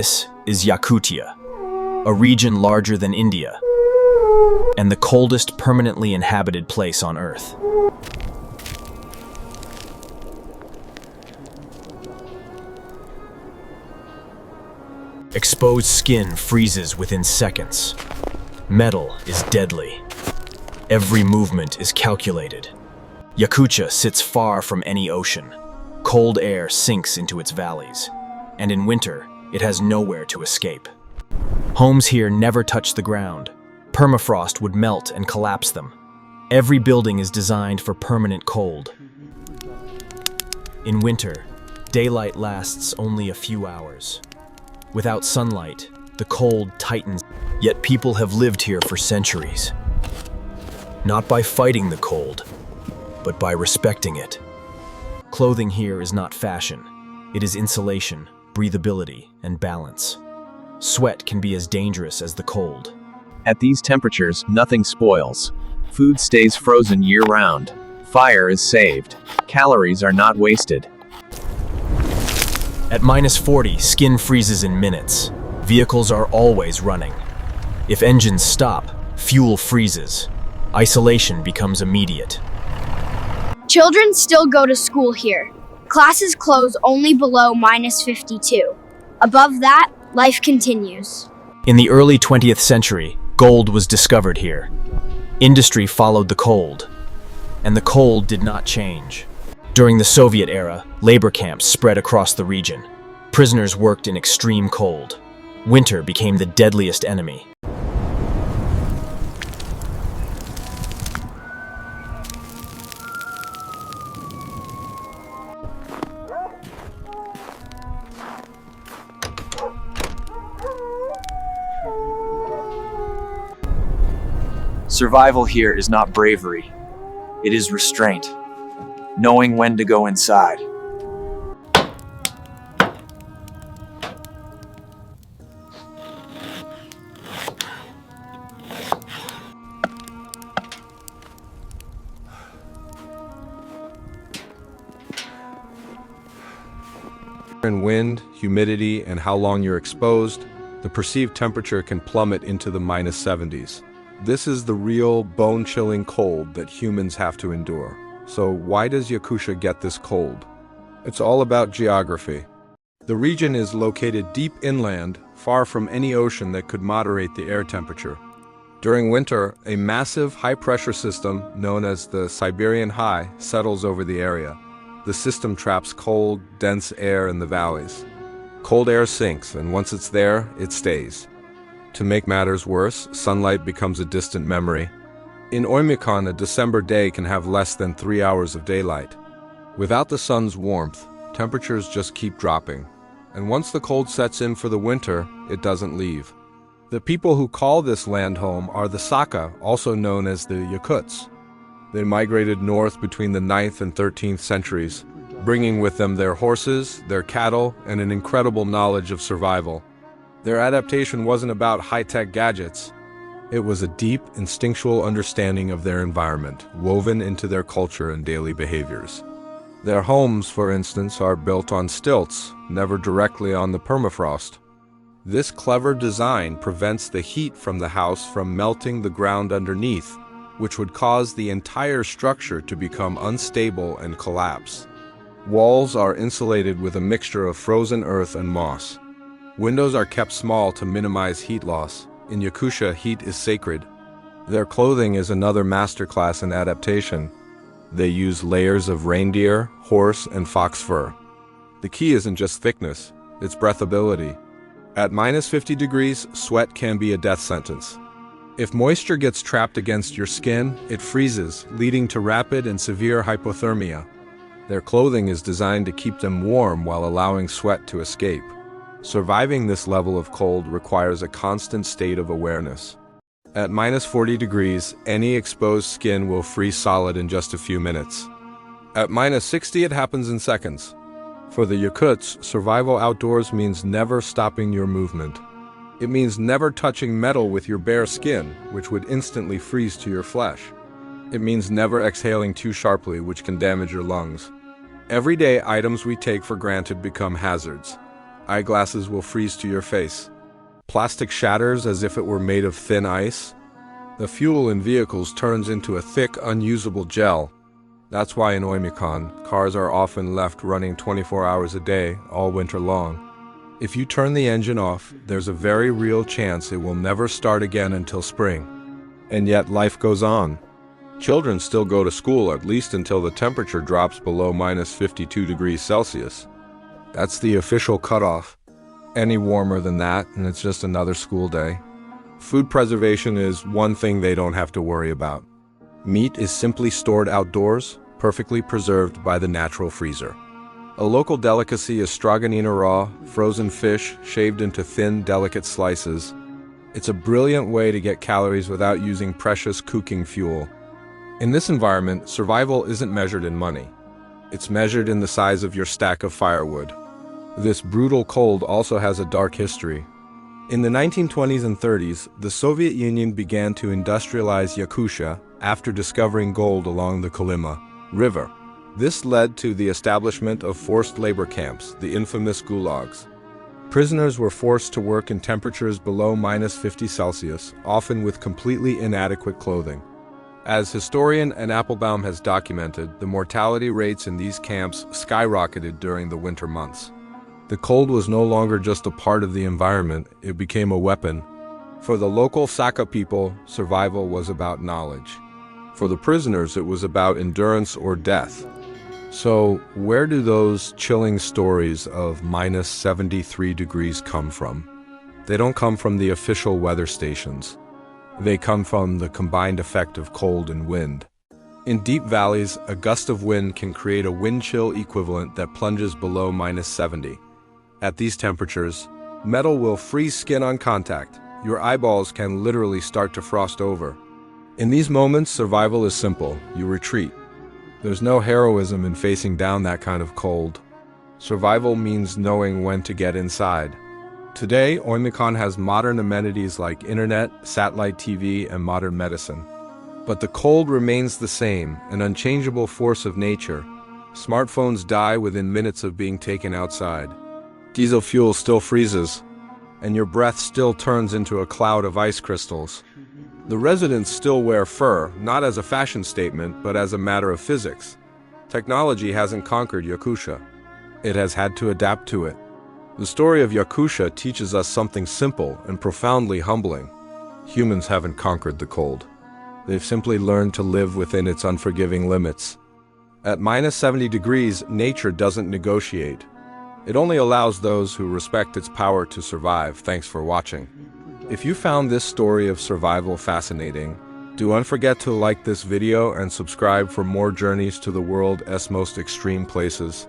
This is Yakutia, a region larger than India, and the coldest permanently inhabited place on Earth. Exposed skin freezes within seconds. Metal is deadly. Every movement is calculated. Yakutia sits far from any ocean. Cold air sinks into its valleys, and in winter, it has nowhere to escape. Homes here never touch the ground. Permafrost would melt and collapse them. Every building is designed for permanent cold. In winter, daylight lasts only a few hours. Without sunlight, the cold tightens. Yet people have lived here for centuries. Not by fighting the cold, but by respecting it. Clothing here is not fashion. It is insulation, breathability, and balance. Sweat can be as dangerous as the cold. At these temperatures, nothing spoils. Food stays frozen year-round. Fire is saved. Calories are not wasted. At -40, skin freezes in minutes. Vehicles are always running. If engines stop, fuel freezes. Isolation becomes immediate. Children still go to school here. Classes close only below -52. Above that, life continues. In the early 20th century, gold was discovered here. Industry followed the cold, and the cold did not change. During the Soviet era, labor camps spread across the region. Prisoners worked in extreme cold. Winter became the deadliest enemy. Survival here is not bravery. It is restraint. Knowing when to go inside. In wind, humidity, and how long you're exposed, the perceived temperature can plummet into the -70s. This is the real bone-chilling cold that humans have to endure. So why does Yakutia get this cold? It's all about geography. The region is located deep inland, far from any ocean that could moderate the air temperature. During winter, a massive high-pressure system, known as the Siberian High, settles over the area. The system traps cold, dense air in the valleys. Cold air sinks, and once it's there, it stays. To make matters worse, sunlight becomes a distant memory. In Oymyakon, a December day can have less than 3 hours of daylight. Without the sun's warmth, temperatures just keep dropping. And once the cold sets in for the winter, it doesn't leave. The people who call this land home are the Saka, also known as the Yakuts. They migrated north between the 9th and 13th centuries, bringing with them their horses, their cattle, and an incredible knowledge of survival. Their adaptation wasn't about high-tech gadgets. It was a deep, instinctual understanding of their environment, woven into their culture and daily behaviors. Their homes, for instance, are built on stilts, never directly on the permafrost. This clever design prevents the heat from the house from melting the ground underneath, which would cause the entire structure to become unstable and collapse. Walls are insulated with a mixture of frozen earth and moss. Windows are kept small to minimize heat loss. In Yakutia, heat is sacred. Their clothing is another masterclass in adaptation. They use layers of reindeer, horse, and fox fur. The key isn't just thickness, it's breathability. At -50 degrees, sweat can be a death sentence. If moisture gets trapped against your skin, it freezes, leading to rapid and severe hypothermia. Their clothing is designed to keep them warm while allowing sweat to escape. Surviving this level of cold requires a constant state of awareness. At -40 degrees, any exposed skin will freeze solid in just a few minutes. At -60, it happens in seconds. For the Yakuts, survival outdoors means never stopping your movement. It means never touching metal with your bare skin, which would instantly freeze to your flesh. It means never exhaling too sharply, which can damage your lungs. Everyday items we take for granted become hazards. Eyeglasses will freeze to your face. Plastic shatters as if it were made of thin ice. The fuel in vehicles turns into a thick, unusable gel. That's why in Oymyakon, cars are often left running 24 hours a day, all winter long. If you turn the engine off, there's a very real chance it will never start again until spring. And yet life goes on. Children still go to school at least until the temperature drops below minus 52 degrees Celsius. That's the official cutoff. Any warmer than that, and it's just another school day. Food preservation is one thing they don't have to worry about. Meat is simply stored outdoors, perfectly preserved by the natural freezer. A local delicacy is straganinna raw, frozen fish shaved into thin, delicate slices. It's a brilliant way to get calories without using precious cooking fuel. In this environment, survival isn't measured in money. It's measured in the size of your stack of firewood. This brutal cold also has a dark history. In the 1920s and 30s, the Soviet Union began to industrialize Yakutia after discovering gold along the Kolyma River. This led to the establishment of forced labor camps, the infamous gulags. Prisoners were forced to work in temperatures below minus 50 Celsius, often with completely inadequate clothing. As historian Anne Applebaum has documented, the mortality rates in these camps skyrocketed during the winter months. The cold was no longer just a part of the environment, it became a weapon. For the local Saka people, survival was about knowledge. For the prisoners, it was about endurance or death. So, where do those chilling stories of minus 73 degrees come from? They don't come from the official weather stations. They come from the combined effect of cold and wind. In deep valleys, a gust of wind can create a wind chill equivalent that plunges below minus 70. At these temperatures, metal will freeze skin on contact. Your eyeballs can literally start to frost over. In these moments, survival is simple. You retreat. There's no heroism in facing down that kind of cold. Survival means knowing when to get inside. Today, Oymyakon has modern amenities like internet, satellite TV, and modern medicine. But the cold remains the same, an unchangeable force of nature. Smartphones die within minutes of being taken outside. Diesel fuel still freezes, and your breath still turns into a cloud of ice crystals. The residents still wear fur, not as a fashion statement, but as a matter of physics. Technology hasn't conquered Yakutia. It has had to adapt to it. The story of Yakutia teaches us something simple and profoundly humbling. Humans haven't conquered the cold. They've simply learned to live within its unforgiving limits. At minus 70 degrees, nature doesn't negotiate. It only allows those who respect its power to survive. Thanks for watching. If you found this story of survival fascinating, don't forget to like this video and subscribe for more journeys to the world's most extreme places.